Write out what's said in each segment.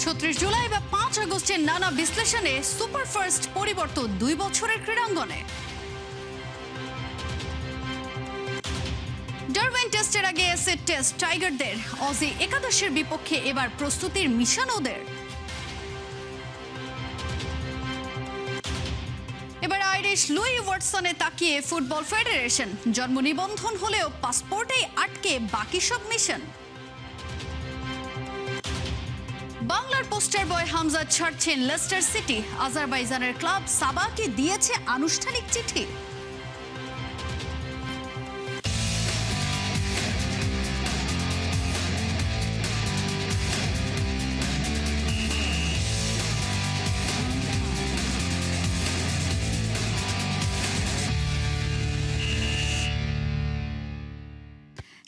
৩৬ জুলাই বা ৫ আগস্টের নানা বিশ্লেষণে সুপারফাস্ট পরিবর্তন ২ বছরের ক্রীড়াঙ্গনে। ডারউইন টেস্টের আগে অ্যাসেট টেস্ট টাইগারদের, অজি একাদশের বিপক্ষে এবার প্রস্তুতির মিশন ওদের। এবার আইরিশ লুই ওয়াটসনে তাকিয়ে ফুটবল ফেডারেশন, জন্ম নিবন্ধন হলেও পাসপোর্টেই আটকে বাকি সব মিশন। বাংলার পোস্টার বয় হামজা ছাড়ছেন লেস্টার সিটি, আজারবাইজানের ক্লাব সাবাকে দিয়েছে আনুষ্ঠানিক চিঠি।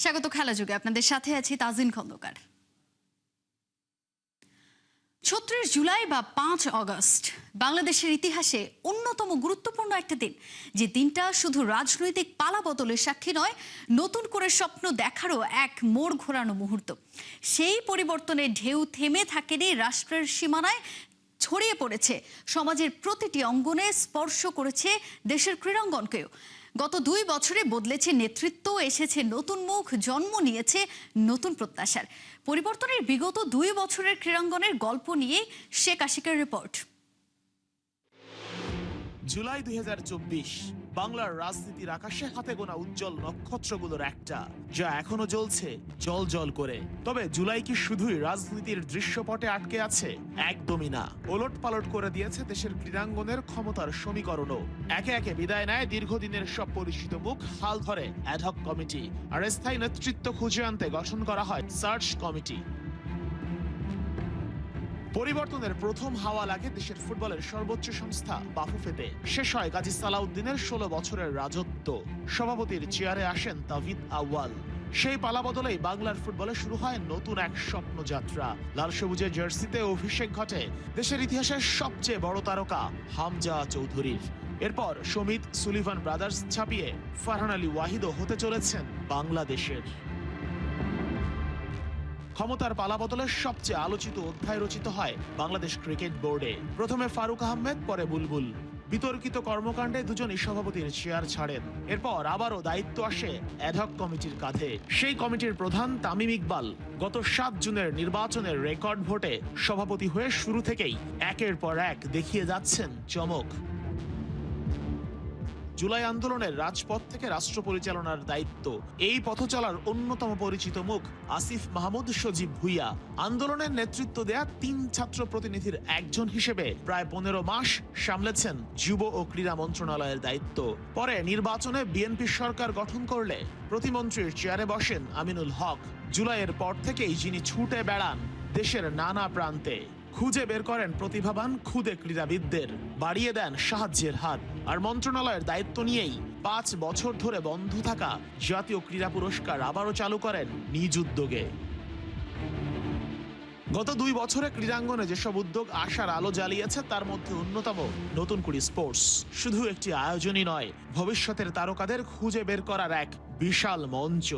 স্বাগত খেলা যুগে, আপনাদের সাথে আছি তাজিন খন্দকার। ৩৬ জুলাই বা ৫ আগস্ট বাংলাদেশের ইতিহাসে অন্যতম গুরুত্বপূর্ণ একটা দিন, যে দিনটা শুধু রাজনৈতিক পালাবদলের সাক্ষী নয়, নতুন করে স্বপ্ন দেখারও এক মোড় ঘোরানো মুহূর্ত। সেই পরিবর্তনের ঢেউ থেমে থাকেনি, রাষ্ট্রের সীমানায় ছড়িয়ে পড়েছে, সমাজের প্রতিটি অঙ্গনে স্পর্শ করেছে দেশের ক্রীড়াঙ্গনকেও। গত ২ বছরে বদলেছে নেতৃত্ব, এসেছে নতুন মুখ, জন্ম নিয়েছে নতুন প্রত্যাশার। পরিবর্তনের বিগত ২ বছরের ক্রীড়াঙ্গনের গল্প নিয়ে শেখ আশিকের রিপোর্ট। জুলাই ২০২৪ বাংলার রাজনীতির আকাশে হাতে গোনা উজ্জ্বল নক্ষত্রগুলোর একটা, যা এখনো জ্বলছে জল জল করে। তবে জুলাই কি শুধুই রাজনীতির দৃশ্যপটে আটকে আছে? একদমই না। ওলট পালট করে দিয়েছে দেশের ক্রীড়াঙ্গনের ক্ষমতার সমীকরণও। একে একে বিদায় নেয় দীর্ঘদিনের সব পরিচিত মুখ, হাল ধরে অ্যাডহক কমিটি, আর স্থায়ী নেতৃত্ব খুঁজে আনতে গঠন করা হয় সার্চ কমিটি। পরিবর্তনের প্রথম হাওয়া লাগে দেশের ফুটবলের সর্বোচ্চ সংস্থা বাফুফেতে। শেষ হয় গাজী সালাউদ্দিনের ১৬ বছরের রাজত্ব। সভাপতির চেয়ারে আসেন তাওহিদ আউয়াল। সেই পালাবদলেই বাংলার ফুটবলে শুরু হয় নতুন এক স্বপ্নযাত্রা। লাল সবুজের জার্সিতে অভিষেক ঘটে দেশের ইতিহাসের সবচেয়ে বড় তারকা হামজা চৌধুরীর। এরপর সমিত সুলিভান ব্রাদার্স ছাপিয়ে ফারহান আলী ওয়াহিদও হতে চলেছেন বাংলাদেশের। ক্ষমতার পালাবদলের সবচেয়ে আলোচিত অধ্যায় রচিত হয় বাংলাদেশ ক্রিকেট বোর্ডে। প্রথমে ফারুক আহমেদ, পরে বুলবুল। বিতর্কিত কর্মকাণ্ডে দুজনই সভাপতির চেয়ার ছাড়েন। এরপর আবারও দায়িত্ব আসে অ্যাডহক কমিটির কাঁধে। সেই কমিটির প্রধান তামিম ইকবাল গত ৭ জুনের নির্বাচনের রেকর্ড ভোটে সভাপতি হয়ে শুরু থেকেই একের পর এক দেখিয়ে যাচ্ছেন চমক। জুলাই আন্দোলনের রাজপথ থেকে রাষ্ট্র পরিচালনার দায়িত্ব, এই পথ চলার অন্যতম পরিচিত মুখ আসিফ মাহমুদ সজীব ভুইয়া। আন্দোলনের নেতৃত্ব দেয়া ৩ ছাত্র প্রতিনিধির একজন হিসেবে প্রায় ১৫ মাস সামলেছেন যুব ও ক্রীড়া মন্ত্রণালয়ের দায়িত্ব। পরে নির্বাচনে বিএনপি সরকার গঠন করলে প্রতিমন্ত্রীর চেয়ারে বসেন আমিনুল হক। জুলাইয়ের পর থেকেই যিনি ছুটে বেড়ান দেশের নানা প্রান্তে, খুঁজে বের করেন প্রতিভাবান ক্ষুদে ক্রীড়াবিদদের, বাড়িয়ে দেন সাহায্যের হাত। আর মন্ত্রণালয়ের দায়িত্ব নিয়েই ৫ বছর ধরে বন্ধ থাকা জাতীয় ক্রীড়া পুরস্কার আবারও চালু করেন নিজ উদ্যোগে। গত ২ বছরে ক্রীড়াঙ্গনে যেসব উদ্যোগ আশার আলো জ্বালিয়েছে, তার মধ্যে অন্যতম নতুন কুড়ি স্পোর্টস। শুধু একটি আয়োজনই নয়, ভবিষ্যতের তারকাদের খুঁজে বের করার এক বিশাল মঞ্চ।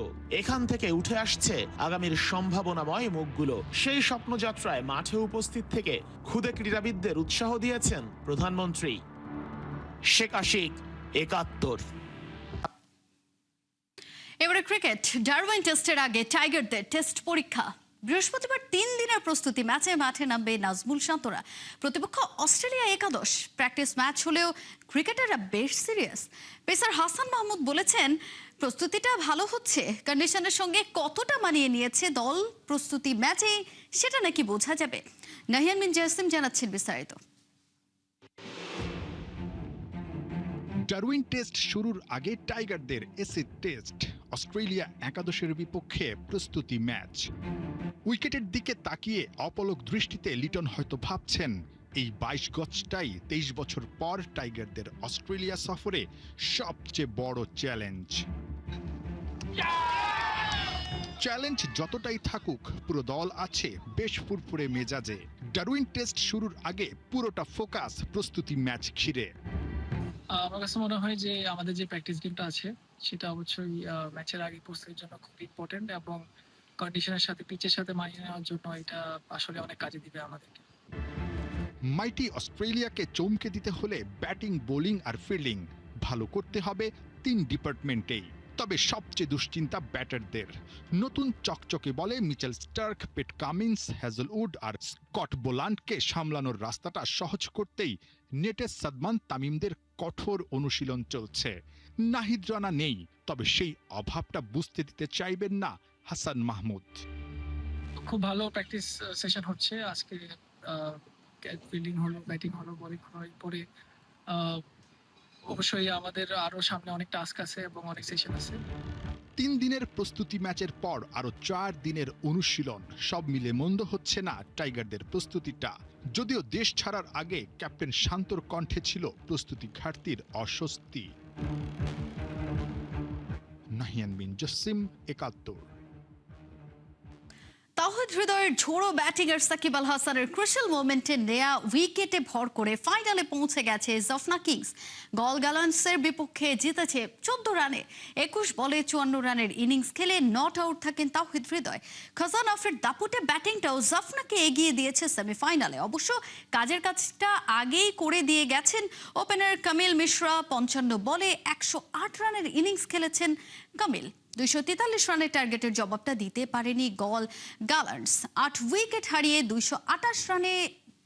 এখান থেকে উঠে আসছে আগামীর সম্ভাবনাময় মুখগুলো। সেই স্বপ্নযাত্রায় মাঠে উপস্থিত থেকে ক্ষুদে ক্রীড়াবিদদের উৎসাহ দিয়েছেন প্রধানমন্ত্রী শেখ আশিক। ৭১। এবারে ক্রিকেট। ডারউইন টেস্টের আগে টাইগারদের টেস্ট পরীক্ষা। বৃহস্পতিবার ৩ দিনের প্রস্তুতি ম্যাচে মাঠে নামবে নাজমুল শান্তরা। প্রতিপক্ষ অস্ট্রেলিয়া একাদশ। প্র্যাকটিস ম্যাচ হলেও ক্রিকেটাররা বেশ সিরিয়াস। পেসার হাসান মাহমুদ বলেছেন, প্রস্তুতিটা ভালো হচ্ছে। কন্ডিশনের সঙ্গে কতটা মানিয়ে নিয়েছে দল প্রস্তুতি ম্যাচে, সেটা নাকি বোঝা যাবে। নাহিয়ান মিন জাসিম জানাচ্ছেন বিস্তারিত। ডারউইন টেস্ট শুরুর আগে টাইগারদের এসিড টেস্ট, অস্ট্রেলিয়া একাদশের বিপক্ষে প্রস্তুতি ম্যাচ। উইকেটের দিকে তাকিয়ে অপলক দৃষ্টিতে লিটন হয়তো ভাবছেন, এই ২২ গজটাই ২৩ বছর পর টাইগারদের অস্ট্রেলিয়া সফরে সবচেয়ে বড় চ্যালেঞ্জ। চ্যালেঞ্জ যতটাই থাকুক, পুরো দল আছে বেশ ফুরফুরে মেজাজে। ডারউইন টেস্ট শুরুর আগে পুরোটা ফোকাস প্রস্তুতি ম্যাচ ঘিরে। আমার কাছে মনে হয় যে আমাদের যে প্র্যাকটিস গেমটা আছে সেটা অবশ্যই ম্যাচের আগে প্রস্তুতির জন্য খুব ইম্পর্টেন্ট, এবং কন্ডিশনের সাথে পিচের সাথে মানিয়ে নেওয়ার জন্য এটা আসলে অনেক কাজে দিবে আমাদেরকে। মাইটি অস্ট্রেলিয়াকে চমকে দিতে হলে ব্যাটিং, বোলিং আর ফিল্ডিং ভালো করতে হবে 3 ডিপার্টমেন্টেই। তবে সবচেয়ে দুশ্চিন্তা ব্যাটারদের। নতুন চকচকে বলে Mitchell Starc, Pat Cummins, Hazlewood আর স্কট বোলান্ডকে সামলানোর রাস্তাটা সহজ করতেই নেটে সাদমান তামিমদের কঠোর অনুশীলন চলছে। নাহিদ রানা নেই, তবে সেই অভাবটা বুঝতে দিতে চাইবেন না হাসান মাহমুদ। খুব ভালো প্র্যাকটিস সেশন হচ্ছে আজকে। ফিল্ডিং হলো, ব্যাটিং হলো, বোলিং হলো, পরে অবশ্যই আমাদের আরো সামনে অনেক টাস্ক আছে এবং অনেক সেশন আছে। 3 দিনের প্রস্তুতি ম্যাচের পর আরো 4 দিনের অনুশীলন, সব মিলে মন্দ হচ্ছে না টাইগারদের প্রস্তুতিটা। যদিও দেশ ছাড়ার আগে ক্যাপ্টেন শান্তর কণ্ঠে ছিল প্রস্তুতি ঘাটতির অস্বস্তি। নাহিয়ান বিন জসিম, ৭১। তাওহিদ হৃদয়ের ঝোড়ো ব্যাটিং আর সাকিব আল হাসানের ক্রুশাল মোমেন্টে নেয়া উইকেটে ভর করে ফাইনালে পৌঁছে গেছে জাফনা কিংস। গল গ্যালান্টসের বিপক্ষে জিতেছে 14 রানে। 21 বলে 54 রানের ইনিংস খেলে নট আউট থাকেন তাওহিদ হৃদয়। খাজান আফ্রির দাপুটে ব্যাটিংটাও জাফনাকে এগিয়ে দিয়েছে সেমিফাইনালে। অবশ্য কাজের কাজটা আগেই করে দিয়ে গেছেন ওপেনার কামিল মিশ্রা। 55 বলে 108 রানের ইনিংস খেলেছেন কামিল। 243 রানের টার্গেটের জবাবটা দিতে পারেনি গল গ্যালান্টস। 8 উইকেট হারিয়ে 228 রানে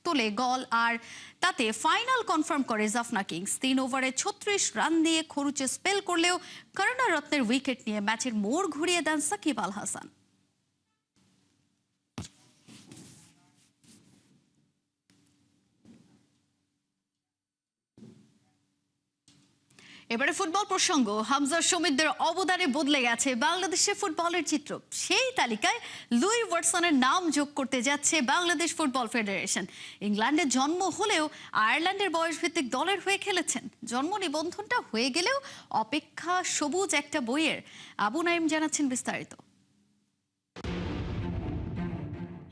তোলে গল, আর তাতে ফাইনাল কনফার্ম করে জাফনা কিংস। 3 ওভারে 36 রান দিয়ে খরুচে স্পেল করলেও করুণারত্নের উইকেট নিয়ে ম্যাচের মোড় ঘুরিয়ে দেন সাকিব আল হাসান। এবারে ফুটবল প্রসঙ্গ। হামজা শমীদদের অবদানে বদলে গেছে বাংলাদেশের ফুটবলের চিত্র। সেই তালিকায় লুই ওয়াটসনের নাম যোগ করতে যাচ্ছে বাংলাদেশ ফুটবল ফেডারেশন। ইংল্যান্ডে জন্ম হলেও আয়ারল্যান্ডের বয়সভিত্তিক দলের হয়ে খেলেছেন। জন্ম নিবন্ধনটা হয়ে গেলেও অপেক্ষা সবুজ একটা বইয়ের। আবু নাইম জানাচ্ছেন বিস্তারিত।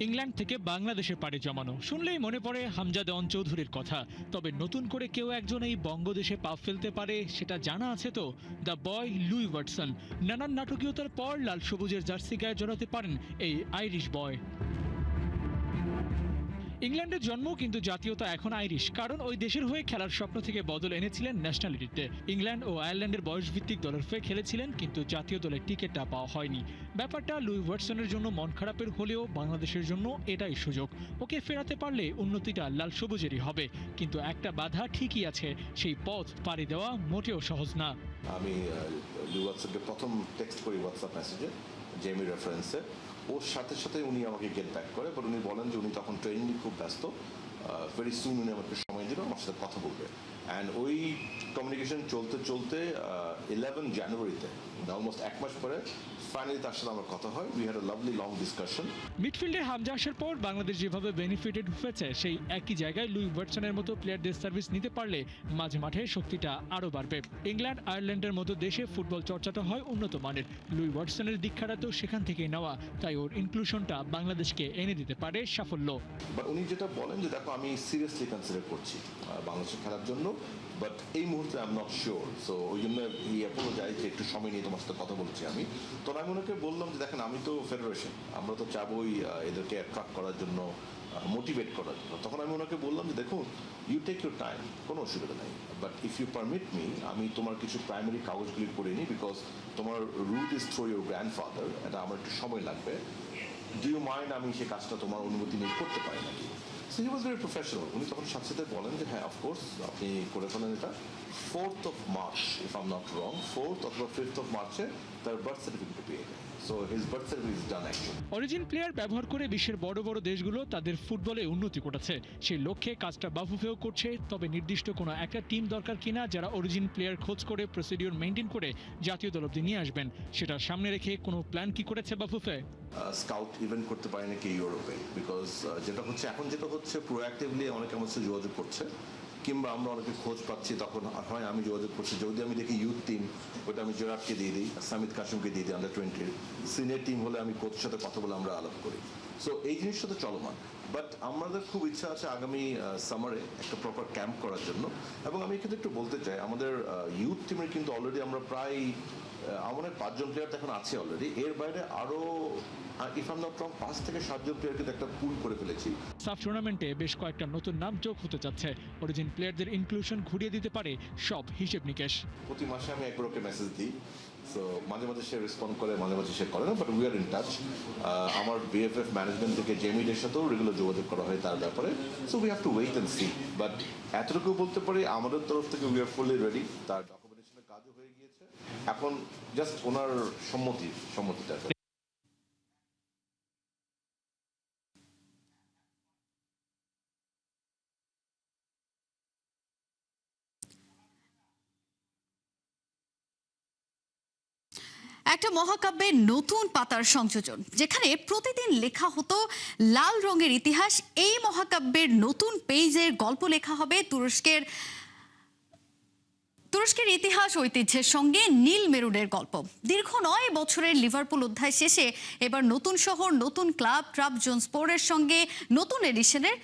ইংল্যান্ড থেকে বাংলাদেশে পাড়ি জমানো শুনলেই মনে পড়ে হামজা দেওয়ান চৌধুরীর কথা। তবে নতুন করে কেউ একজন এই বঙ্গদেশে পা ফেলতে পারে সেটা জানা আছে তো? The boy Louis Watson. নানান নাটকীয়তার পর লাল সবুজের জার্সি গায়ে জড়াতে পারেন এই আইরিশ বয়। ইংল্যান্ডের জন্ম কিন্তু জাতীয়তা এখন আইরিশ, কারণ ওই দেশের হয়ে খেলার স্বপ্ন থেকে বদল এনেছিলেন ন্যাশনালিটিতে। ইংল্যান্ড ও আয়ারল্যান্ডের বয়সভিত্তিক দলের হয়ে খেলেছিলেন, কিন্তু জাতীয় দলের টিকিটটা পাওয়া হয়নি। ব্যাপারটা লুই ওয়াটসনের জন্য মন খারাপের হলেও বাংলাদেশের জন্য এটাই সুযোগ। ওকে ফেরাতে পারলে উন্নতিটা লাল সবুজেরই হবে, কিন্তু একটা বাধা ঠিকই আছে, সেই পথ পাড়ি দেওয়া মোটেও সহজ না। আমি লুই ওয়াটসনকে প্রথম টেক্সট করি হোয়াটসঅ্যাপ মেসেজে, জেমি রেফারেন্সে। ওর সাথে সাথে উনি আমাকে গেট ব্যাক করে, বাট উনি বলেন যে উনি তখন ট্রেনিংয়ে খুব ব্যস্ত, ভেরি সুন উনি আমাকে সময় দিল, আমার সাথে কথা বলবে। অ্যান্ড ওই কমিউনিকেশন চলতে চলতে 11 জানুয়ারিতে অলমোস্ট 1 মাস পরে ফাইনালি তার সাথে আমার কথা হয়। We had a lovely long discussion. মিডফিল্ডে হামজা আসার পর বাংলাদেশ যেভাবে বেনিফিটেড হয়েছে, সেই একই জায়গায় লুই ওয়াটসনের মতো প্লেয়ারদের সার্ভিস নিতে পারলে মাঝে মাঠে শক্তিটা আরও বাড়বে। ইংল্যান্ড, আয়ারল্যান্ডের মতো দেশে ফুটবল চর্চাটা হয় উন্নত মানের। লুই ওয়াটসনের দীক্ষাটা তো সেখান থেকেই নেওয়া, তাই ওর ইনক্লুশনটা বাংলাদেশকে এনে দিতে পারে সাফল্য। বাট উনি যেটা বলেন যে দেখো, আমি সিরিয়াসলি কনসিডার করছি বাংলাদেশে খেলার জন্য, বাট এই মুহূর্তে I am not sure. So ওই জন্য এই অ্যাপোলোজাইজ যে একটু সময় নিয়ে তোমার সাথে কথা বলছি আমি। তো আমি ওনাকে বললাম যে দেখেন, আমি তো ফেডারেশন, আমরা তো চাবই এদেরকে অ্যাট্রাক্ট করার জন্য, মোটিভেট করার জন্য। তখন আমি ওনাকে বললাম যে দেখুন, ইউ টেক ইউর টাইম, কোনো অসুবিধা নেই, but if you permit me, আমি তোমার কিছু প্রাইমারি কাগজগুলি পড়ে নিই, বিকজ তোমার root is through your grandfather, এটা আমার একটু সময় লাগবে। ডু ইউ মাইন্ড আমি সেই কাজটা তোমার অনুমতি নিয়ে করতে পারি নাকি? So he was very professional. উনি তখন সাথে সাথে বলেন যে হ্যাঁ, অফকোর্স আপনি করে ফেলেন এটা। 4th of March, if I'm not wrong, 4th অথবা 5th of মার্চে তার বার্থ সার্টিফিকেট পেয়ে যায়। So his birth certificate is done actually. Origin player ব্যবহার করে বিশ্বের বড় বড় দেশগুলো তাদের ফুটবলে উন্নতি করেছে। সেই লক্ষ্যে কাজটা বাফুফেও করছে। তবে নির্দিষ্ট কোনো একটা টিম দরকার কিনা যারা অরিজিন প্লেয়ার খোঁজ করে প্রসিডিওর মেনটেন করে জাতীয় দল অবধি নিয়ে আসবেন, সেটা সামনে রেখে কোনো প্ল্যান কি করেছে বাফুফে? স্কাউট ইভেন্ট করতে পারে নাকি ইউরোপে, বিকজ যেটা হচ্ছে প্রোঅ্যাক্টিভলি অনেকে আমার সাথে যোগাযোগ করছে, কিংবা আমরা অনেকে খোঁজ পাচ্ছি, তখন হয় আমি যোগাযোগ করছি। যদি আমি দেখি ইউথ টিম, ওটা আমি জেরাটকে দিয়ে দিই, সামিত কাসিমকে দিয়ে দিই, আন্ডার-20। সিনিয়র টিম হলে আমি কোচের সাথে কথা বলে আমরা আলাপ করি। সো এই জিনিসটা তো চলমান, বাট আমাদের খুব ইচ্ছা আছে আগামী সামারে একটা প্রপার ক্যাম্প করার জন্য। এবং আমি কিন্তু একটু বলতে চাই, আমাদের ইউথ টিমের কিন্তু অলরেডি আমরা প্রায় আমার 5 জন প্লেয়ার এখন আছে অলরেডি, এর বাইরে আরো if I am not wrong 5 থেকে 7 জন প্লেয়ার কিন্তু একটা পুল করে ফেলেছি। সাফ টুর্নামেন্টে বেশ কয়েকটা নতুন নাম যোগ হতে যাচ্ছে। অরিজিন প্লেয়ারদের ইনক্লুশন ঘুরিয়ে দিতে পারে সব হিসেব নিকেশ। প্রতি মাসে আমি একবার ওকে মেসেজ দিই, সো মাঝে মাঝে সে রেসপন্ড করে, মাঝে মাঝে সে করে না, but we are in touch. আমার বিএফএফ ম্যানেজমেন্ট থেকে জেমিডের সাথেও রেগুলার যোগাযোগ করা হয় তার ব্যাপারে, so we have to wait and see. But এতটুকু বলতে পারি আমাদের তরফ থেকে উই আর ফুললি রেডি। তার ডকুমেন্টেশনের কাজও হয়ে গিয়েছে, এখন জাস্ট ওনার সম্মতিটা। একটা মহাকাব্যের নতুন পাতার সংযোজন, যেখানে প্রতিদিন লেখা হতো লাল রঙের ইতিহাস। এই মহাকাব্যের নতুন পেজের গল্প লেখা হবে তুরস্কের ইতিহাস ঐতিহ্যের সঙ্গে নীল মেরুনের গল্প। দীর্ঘ 9 বছরের লিভারপুল অধ্যায় শেষে এবার নতুন শহর, নতুন ক্লাব ট্রাবজনস্পোরের সঙ্গে নতুন এডিশনের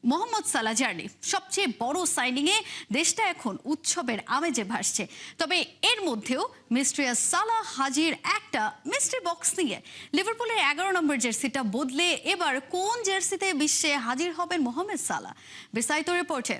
মোহাম্মদ সালা জার্নি। সবচেয়ে বড় সাইনিংয়ে দেশটা এখন উৎসবের আমেজে ভাসছে। তবে এর মধ্যেও মিস্ট্রিয়াস সালা হাজির একটা মিস্ট্রি বক্স নিয়ে। লিভারপুলের 11 নম্বর জার্সিটা বদলে এবার কোন জার্সিতে বিশ্বে হাজির হবেন মোহাম্মদ সালা? বিস্তারিত রিপোর্টে।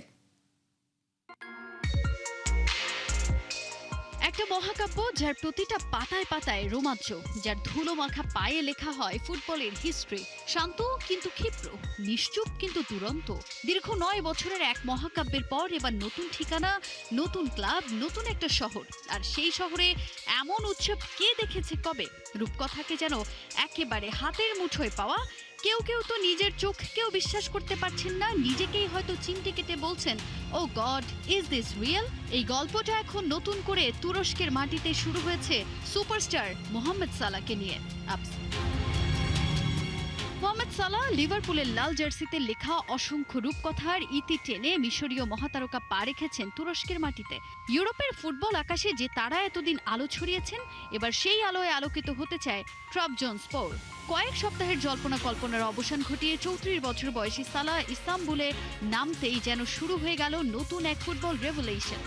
একটা মহাকাব্য যার প্রতিটা পাতায় পাতায় রোমাঞ্চ, যার ধুলো মাখা পায়ে লেখা হয় ফুটবলের হিস্ট্রি। শান্ত কিন্তু ক্ষিপ্র, নিশ্চুপ কিন্তু দুরন্ত। দীর্ঘ 9 বছরের এক মহাকাব্যের পর এবার নতুন ঠিকানা, নতুন ক্লাব, নতুন একটা শহর। আর সেই শহরে এমন উৎসব কে দেখেছে কবে? রূপকথাকে যেন একেবারে হাতের মুঠোয় পাওয়া। কেউ কেউ তো নিজের চোখকেও বিশ্বাস করতে পারছেন না, নিজেকেই হয়তো চিমটে কেটে বলছেন, ও গড, ইজ দিস রিয়েল? এই গল্পটা এখন নতুন করে তুরস্কের মাটিতে শুরু হয়েছে সুপারস্টার মোহাম্মদ সালাহকে নিয়ে। মোহাম্মদ সালাহ লিভারপুলের লাল জার্সিতে লেখা অসংখ্য রূপকথার ইতি টেনে মিশরীয় মহাতারকা পা রেখেছেন তুরস্কের মাটিতে। ইউরোপের ফুটবল আকাশে যে তারা এতদিন আলো ছড়িয়েছেন, এবার সেই আলোয় আলোকিত হতে চায় ট্রাবজনস্পোর। কয়েক সপ্তাহের জল্পনা কল্পনার অবসান ঘটিয়ে 34 বছর বয়সী সালাহ ইস্তাম্বুলে নামতেই যেন শুরু হয়ে গেল নতুন এক ফুটবল রেভলিউশন।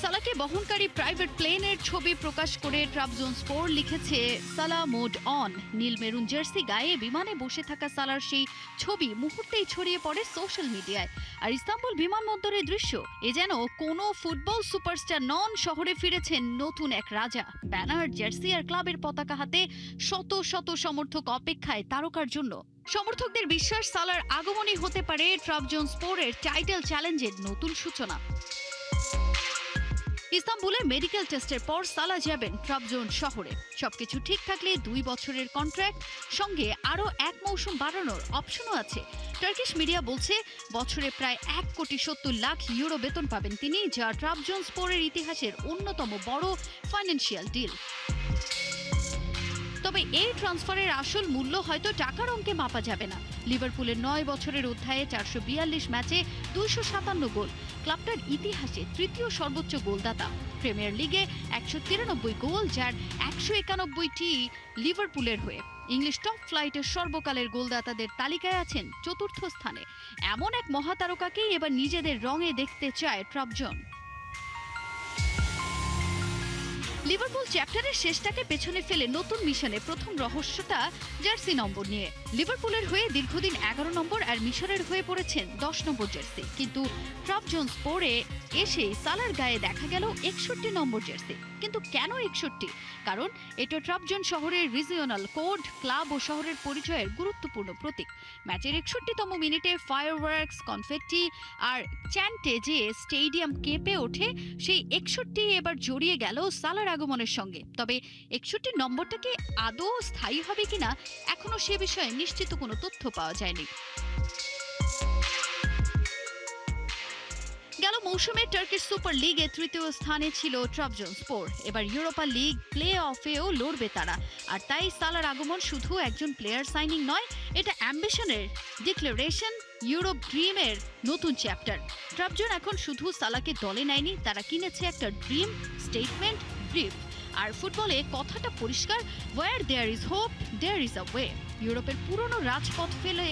সালাহকে বহনকারী প্রাইভেট প্লেনের ছবি প্রকাশ করে ট্রাবজনস্পোর লিখেছে, সালাহ মোড অন। নীল মেরুন জার্সি গায়ে বিমানে বসে থাকা সালার সেই ছবি মুহূর্তেই ছড়িয়ে পড়ে সোশ্যাল মিডিয়ায়। আর ইস্তাম্বুল বিমানবন্দরের দৃশ্য, এ যেন কোনো ফুটবল সুপারস্টার নন, শহরে ফিরেছেন নতুন এক রাজা। ব্যানার, জার্সি আর ক্লাবের পতাকা হাতে শত শত সমর্থক অপেক্ষায় তারকার জন্য। সমর্থকদের বিশ্বাস, সালার আগমনই হতে পারে ট্রাবজনস্পোরের টাইটেল চ্যালেঞ্জের নতুন সূচনা। ইস্তাম্বুলে মেডিকেল টেস্টের পর সালাহ যাবেন ট্রাবজন শহরে। সবকিছু ঠিক থাকলে 2 বছরের কন্ট্রাক্ট, সঙ্গে আরও 1 মৌসুম বাড়ানোর অপশনও আছে। টার্কিশ মিডিয়া বলছে বছরে প্রায় 1,70,00,000 ইউরো বেতন পাবেন তিনি, যা ট্রাবজনস্পোরের ইতিহাসের অন্যতম বড় ফাইন্যান্সিয়াল ডিল। তবে এই ট্রান্সফারের আসল মূল্য হয়তো টাকার অঙ্কে মাপা যাবে না। লিভারপুলের 9 বছরের অধ্যায়ে 442 ম্যাচে 257 গোল, ক্লাবটার ইতিহাসে তৃতীয় সর্বোচ্চ গোলদাতা। প্রিমিয়ার লিগে 193 গোল, যার 191টি লিভারপুলের হয়ে। ইংলিশ টপ ফ্লাইটের সর্বকালের গোলদাতাদের তালিকায় আছেন 4র্থ স্থানে। এমন এক মহাতারকাকেই এবার নিজেদের রঙে দেখতে চায় ট্রাবজন। লিভারপুল চ্যাপ্টারের শেষটাকে পেছনে ফেলে নতুন মিশনে প্রথম রহস্যটা জার্সি নম্বর নিয়ে। লিভারপুলের হয়ে দীর্ঘদিন 11 নম্বর আর মিশরের হয়ে পড়েছেন 10 নম্বর জার্সি, কিন্তু ট্রাবজনস্পোরে এসে সালার গায়ে দেখা গেল 61 নম্বর জার্সি। কিন্তু কেন 61? কারণ এটা ট্রাবজন শহরের রিজিওনাল কোড, ক্লাব ও শহরের পরিচয়ের গুরুত্বপূর্ণ প্রতীক। ম্যাচের 61তম মিনিটে ফায়ারওয়ার্কস, কনফেটি আর চ্যান্টে যে স্টেডিয়াম কেঁপে ওঠে, সেই 61 এবার জড়িয়ে গেল সালার আগমনের সঙ্গে। তবে 61 নম্বরটা কি আদৌ স্থায়ী হবে কিনা, এখনো সে বিষয়ে নিশ্চিত কোনো তথ্য পাওয়া যায়নি। গেল মৌসুমে টার্কিশ সুপার লিগে 3য় স্থানে ছিল ট্রাবজনস্পোর। এবার ইউরোপা লিগ প্লে অফেও লড়বে তারা। আর তাই সালার আগমন শুধু একজন প্লেয়ার সাইনিং নয়, এটা অ্যাম্বিশনের ডিক্লারেশন, ইউরোপ ড্রিমের নতুন চ্যাপ্টার। ট্রাবজন এখন শুধু সালাকে দলে নেয়নি, তারা কিনেছে একটা ড্রিম স্টেটমেন্ট ব্রিফ। আর ফুটবলে কথাটা পরিষ্কার, where there is hope there is a way. ইউরোপের পুরনো রাজপথ ফেলে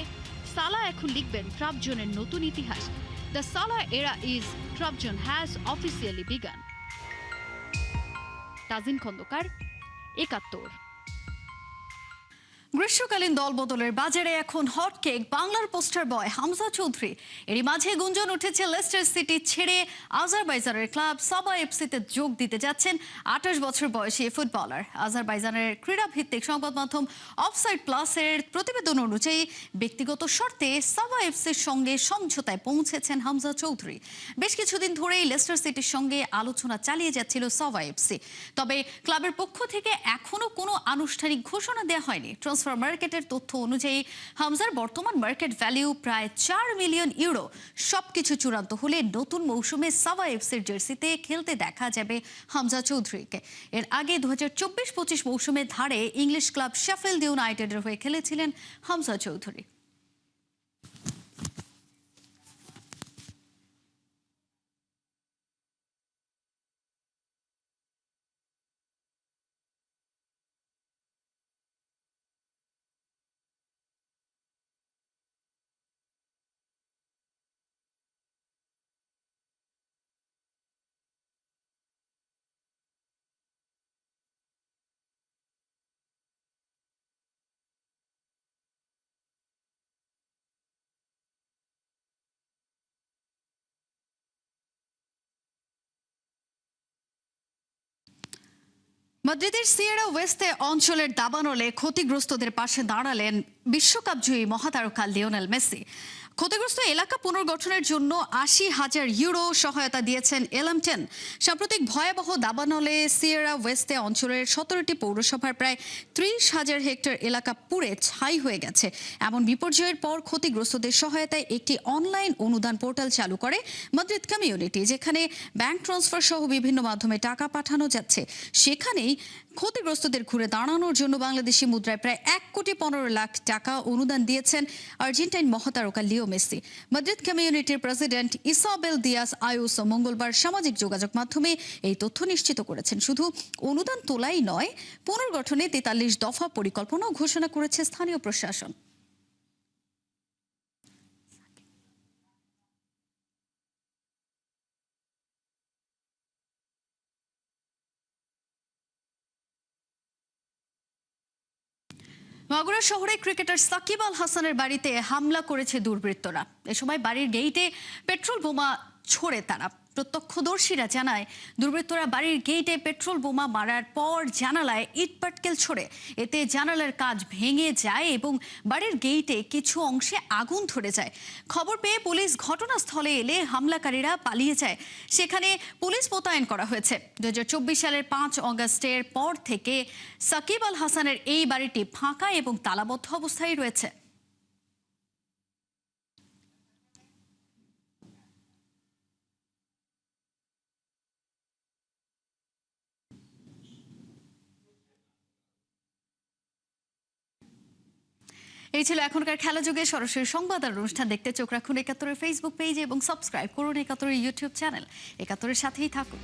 সালাহ এখন লিখবেন ট্রাবজনের নতুন ইতিহাস। The Salah era is Trabzon has officially begun. Tajin Khandakar, ৭১। গ্রীষ্মকালীন দল বদলের বাজারে এখন হট কেক বাংলার পোস্টার বয় হামজা চৌধুরী। এরই মাঝে গুঞ্জন উঠেছে লেস্টার সিটি ছেড়ে আজারবাইজানের ক্লাব সাবা এফসিতে যোগ দিতে যাচ্ছেন ২৮ বছর বয়সী ফুটবলার। আজারবাইজানের ক্রীড়া ভিত্তিক সংবাদ মাধ্যম অফসাইড প্লাসের প্রতিবেদন অনুযায়ী ব্যক্তিগত শর্তে সাবা এফসির সঙ্গে সমঝোতায় পৌঁছেছেন হামজা চৌধুরী। বেশ কিছুদিন ধরেই লেস্টার সিটির সঙ্গে আলোচনা চালিয়ে যাচ্ছিল সাবা এফসি, তবে ক্লাবের পক্ষ থেকে এখনো কোনো আনুষ্ঠানিক ঘোষণা দেওয়া হয়নি। ট্রান্সফার মার্কেটের তথ্য অনুযায়ী হামজার বর্তমান মার্কেট ভ্যালু প্রায় ৪ মিলিয়ন ইউরো। সবকিছু চূড়ান্ত হলে নতুন মৌসুমে সাবা এফসির জার্সিতে খেলতে দেখা যাবে হামজা চৌধুরীকে। এর আগে ২০২৪-২৫ মৌসুমে ধারে ইংলিশ ক্লাব শেফিল্ড ইউনাইটেডের হয়ে খেলেছিলেন হামজা চৌধুরী। মাদ্রিদের সিয়েরা ওয়েস্তে অঞ্চলের দাবানলে ক্ষতিগ্রস্তদের পাশে দাঁড়ালেন বিশ্বকাপ জয়ী মহাতারকা লিওনেল মেসি। ক্ষতিগ্রস্ত এলাকা পুনর্গঠনের জন্য ৮০,০০০ ইউরো সহায়তা দিয়েছেন এলএম10। সাম্প্রতিক ভয়াবহ দাবানলে সিয়েরা ওয়েস্তে অঞ্চলের ১৭টি পৌরসভার প্রায় ৩০,০০০ হেক্টর এলাকা পুড়ে ছাই হয়ে গেছে। এমন বিপর্যয়ের পর ক্ষতিগ্রস্তদের সহায়তায় একটি অনলাইন অনুদান পোর্টাল চালু করে মাদ্রিদ কমিউনিটি, যেখানে ব্যাংক ট্রান্সফার সহ বিভিন্ন মাধ্যমে টাকা পাঠানো যাচ্ছে। সেখানেই ক্ষতিগ্রস্তদের ঘুরে দাঁড়ানোর জন্য বাংলাদেশি মুদ্রায় প্রায় ১,১৫,০০,০০০ টাকা অনুদান দিয়েছেন আর্জেন্টাইন মহাতারকা লিও মেসি। মাদ্রিদ কমিউনিটির প্রেসিডেন্ট ইসাবেল দিয়াস আয়ুস মঙ্গলবার সামাজিক যোগাযোগ মাধ্যমে এই তথ্য নিশ্চিত করেছেন। শুধু অনুদান তোলাই নয়, পুনর্গঠনে ৪৩ দফা পরিকল্পনাও ঘোষণা করেছে স্থানীয় প্রশাসন। মাগুরা শহরে ক্রিকেটার সাকিব আল হাসানের বাড়িতে হামলা করেছে দুর্বৃত্তরা। এ সময় বাড়ির গেইটে পেট্রোল বোমা ছোড়ে তারা। প্রত্যক্ষদর্শীরা জানায়, দুর্বৃত্তরা বাড়ির গেইটে পেট্রোল বোমা মারার পর জানালায় ইট পাটকেল ছোড়ে। এতে জানালার কাঁচ ভেঙে যায় এবং বাড়ির গেইটে কিছু অংশে আগুন ধরে যায়। খবর পেয়ে পুলিশ ঘটনাস্থলে এলে হামলাকারীরা পালিয়ে যায়। সেখানে পুলিশ মোতায়েন করা হয়েছে। ২০২৪ সালের ৫ অগাস্টের পর থেকে সাকিব আল হাসানের এই বাড়িটি ফাঁকা এবং তালাবদ্ধ অবস্থায় রয়েছে। এই ছিল এখনকার খেলা যুগে সরাসরি সংবাদ আর অনুষ্ঠান দেখতে চোখ রাখুন ৭১-এর ফেসবুক পেজ এবং সাবস্ক্রাইব করুন ৭১-এর ইউটিউব চ্যানেল। ৭১-এর সাথেই থাকুন।